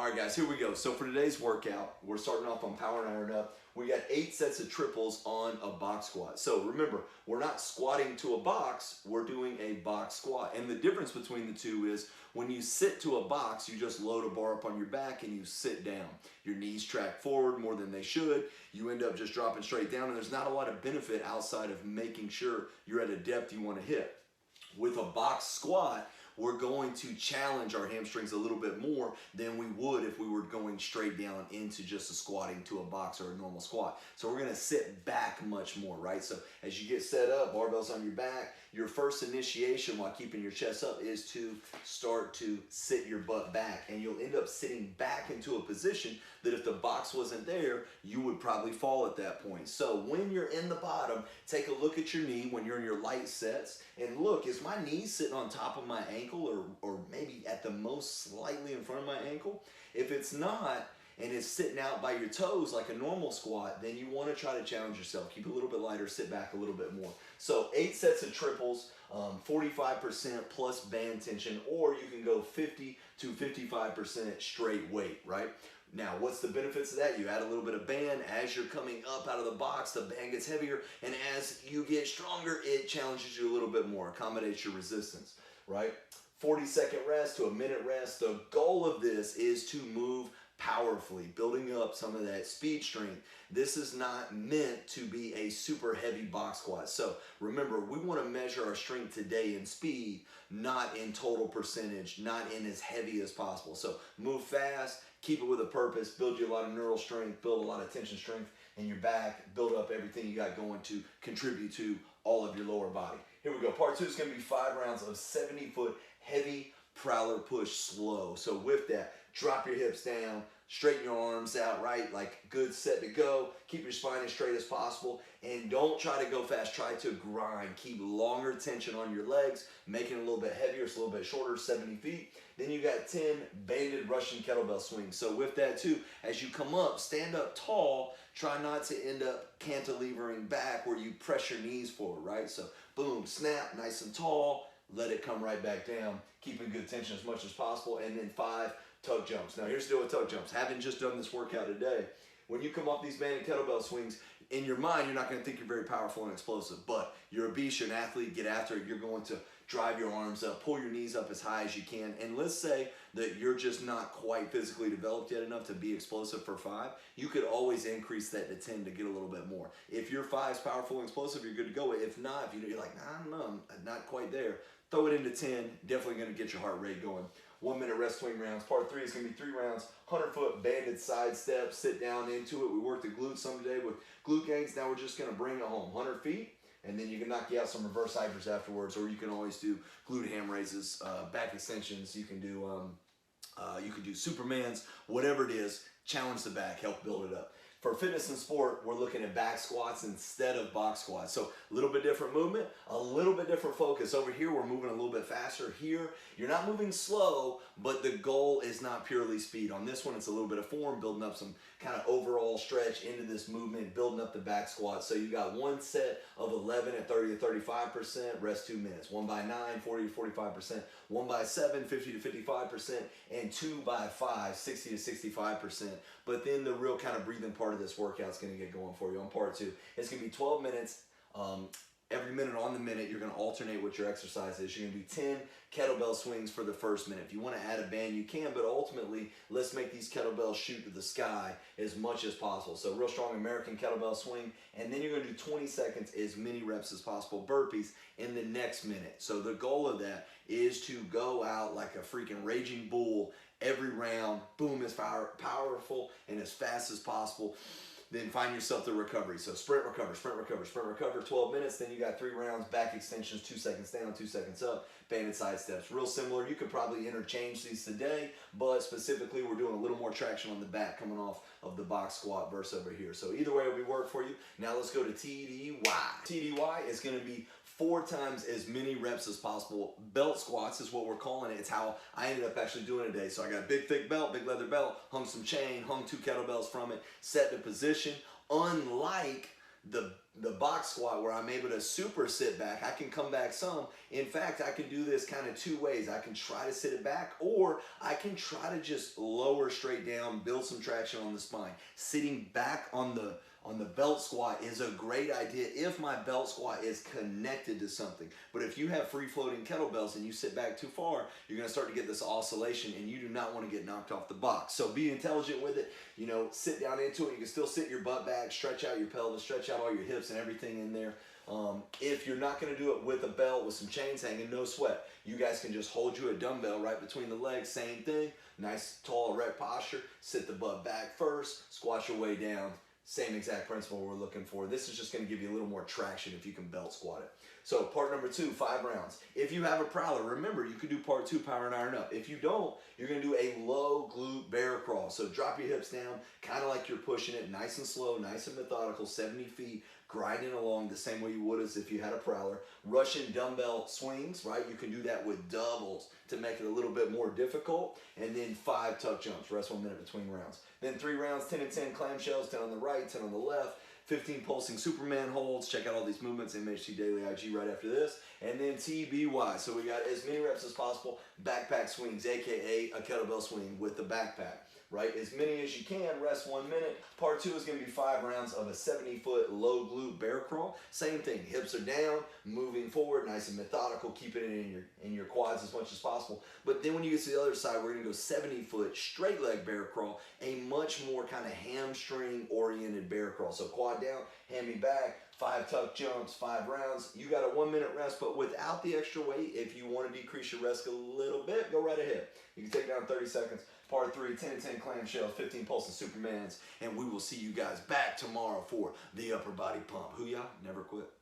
All right, guys, here we go. So for today's workout, we're starting off on power and iron up. We got 8 sets of triples on a box squat. So remember, we're not squatting to a box, we're doing a box squat. And the difference between the two is when you sit to a box, you just load a bar up on your back and you sit down. Your knees track forward more than they should. You end up just dropping straight down, and there's not a lot of benefit outside of making sure you're at a depth you want to hit. With a box squat, we're going to challenge our hamstrings a little bit more than we would if we were going straight down into just a squatting to a box or a normal squat. So we're gonna sit back much more, right? So as you get set up, barbells on your back, your first initiation while keeping your chest up is to start to sit your butt back, and you'll end up sitting back into a position that if the box wasn't there, you would probably fall at that point. So when you're in the bottom, take a look at your knee when you're in your light sets, and look, is my knee sitting on top of my ankle or maybe at the most slightly in front of my ankle? If it's not, and it's sitting out by your toes like a normal squat, then you want to try to challenge yourself. Keep it a little bit lighter, sit back a little bit more. So 8 sets of triples, 45% plus band tension, or you can go 50 to 55% straight weight, right? Now, what's the benefits of that? You add a little bit of band. As you're coming up out of the box, the band gets heavier, and as you get stronger, it challenges you a little bit more, accommodates your resistance, right? 40-second rest to a minute rest. The goal of this is to move powerfully, building up some of that speed strength. This is not meant to be a super heavy box squat. So remember, we want to measure our strength today in speed, not in total percentage, not in as heavy as possible. So move fast, keep it with a purpose, build you a lot of neural strength, build a lot of tension strength in your back, build up everything you got going to contribute to all of your lower body. Here we go. Part 2 is going to be 5 rounds of 70-foot heavy prowler push slow. So with that, drop your hips down, straighten your arms out, right? Like good, set to go. Keep your spine as straight as possible, and don't try to go fast. Try to grind. Keep longer tension on your legs, making it a little bit heavier, it's a little bit shorter, 70 feet. Then you got 10 banded Russian kettlebell swings. So with that too, as you come up, stand up tall. Try not to end up cantilevering back where you press your knees forward, right? So boom, snap, nice and tall. Let it come right back down, keeping good tension as much as possible. And then 5 tug jumps. Now here's the deal with tug jumps. Having just done this workout today, when you come off these banded kettlebell swings, in your mind, you're not going to think you're very powerful and explosive, but you're a beast, you're an athlete, get after it. You're going to drive your arms up, pull your knees up as high as you can. And let's say that you're just not quite physically developed yet enough to be explosive for 5. You could always increase that to 10 to get a little bit more. If your 5 is powerful and explosive, you're good to go. If not, if you're like, nah, I don't know, I'm not quite there, throw it into 10, definitely going to get your heart rate going. 1 minute rest between rounds. Part 3 is going to be 3 rounds, 100-foot banded side steps. Sit down into it. We worked the glutes some today with glute gangs. Now we're just going to bring it home. 100 feet, and then you can knock you out some reverse hydras afterwards, or you can always do glute ham raises, back extensions. You can do Supermans, whatever it is. Challenge the back, help build it up. For fitness and sport, we're looking at back squats instead of box squats. So a little bit different movement, a little bit different focus. Over here, we're moving a little bit faster. Here, you're not moving slow, but the goal is not purely speed. On this one, it's a little bit of form, building up some kind of overall stretch into this movement, building up the back squat. So you got 1 set of 11 at 30 to 35%, rest 2 minutes. 1 by 9, 40 to 45%. 1 by 7, 50 to 55%. And 2 by 5, 60 to 65%. But then the real kind of breathing part of this workout is going to get going for you on part 2. It's going to be 12 minutes. Every minute on the minute, you're going to alternate what your exercise is. You're going to do 10 kettlebell swings for the first minute. If you want to add a band, you can, but ultimately, let's make these kettlebells shoot to the sky as much as possible. So real strong American kettlebell swing, and then you're going to do 20 seconds, as many reps as possible, burpees in the next minute. So the goal of that is to go out like a freaking raging bull every round, boom, as powerful and as fast as possible. Then find yourself the recovery. So sprint, recover, sprint, recover, sprint, recover, 12 minutes. Then you got 3 rounds, back extensions, 2 seconds down, 2 seconds up, banded side steps. Real similar. You could probably interchange these today, but specifically we're doing a little more traction on the back coming off of the box squat versus over here. So either way will be work for you. Now let's go to TDY. TDY is going to be 4 times as many reps as possible. Belt squats is what we're calling it. It's how I ended up actually doing it today. So I got a big thick belt, big leather belt, hung some chain, hung 2 kettlebells from it, set the position. Unlike the the box squat where I'm able to super sit back, I can come back some. In fact, I can do this kind of two ways. I can try to sit it back, or I can try to just lower straight down, build some traction on the spine. Sitting back on the belt squat is a great idea if my belt squat is connected to something. But if you have free floating kettlebells and you sit back too far, you're going to start to get this oscillation, and you do not want to get knocked off the box. So be intelligent with it. You know, sit down into it. You can still sit your butt back, stretch out your pelvis, stretch out all your hips and everything in there. If you're not going to do it with a belt with some chains hanging, no sweat. You guys can just hold you a dumbbell right between the legs, same thing. Nice, tall, erect posture. Sit the butt back first, squat your way down. Same exact principle we're looking for. This is just going to give you a little more traction if you can belt squat it. So part number 2, 5 rounds. If you have a prowler, remember you could do part 2, power and iron up. If you don't, you're going to do a low glute bear crawl. So drop your hips down, kind of like you're pushing it, nice and slow, nice and methodical, 70 feet, grinding along the same way you would as if you had a prowler. Russian dumbbell swings, right? You can do that with doubles to make it a little bit more difficult. And then 5 tuck jumps, rest 1 minute between rounds. Then 3 rounds, 10 and 10 clamshells, 10 on the right, 10 on the left, 15 pulsing Superman holds. Check out all these movements, MHC Daily IG right after this. And then TBY. So we got as many reps as possible, backpack swings, AKA a kettlebell swing with the backpack. Right, as many as you can, rest 1 minute. Part 2 is going to be 5 rounds of a 70-foot low glute bear crawl. Same thing, hips are down, moving forward, nice and methodical, keeping it in your quads as much as possible. But then when you get to the other side, we're going to go 70-foot straight leg bear crawl, a much more kind of hamstring-oriented bear crawl. So quad down, hammy back, 5 tuck jumps, 5 rounds. You got a 1 minute rest, but without the extra weight, if you want to decrease your rest a little bit, go right ahead. You can take down 30 seconds. Part 3, 10 and 10 clamshells, 15 pulsing Supermans, and we will see you guys back tomorrow for the upper body pump. Hoo-yah, never quit.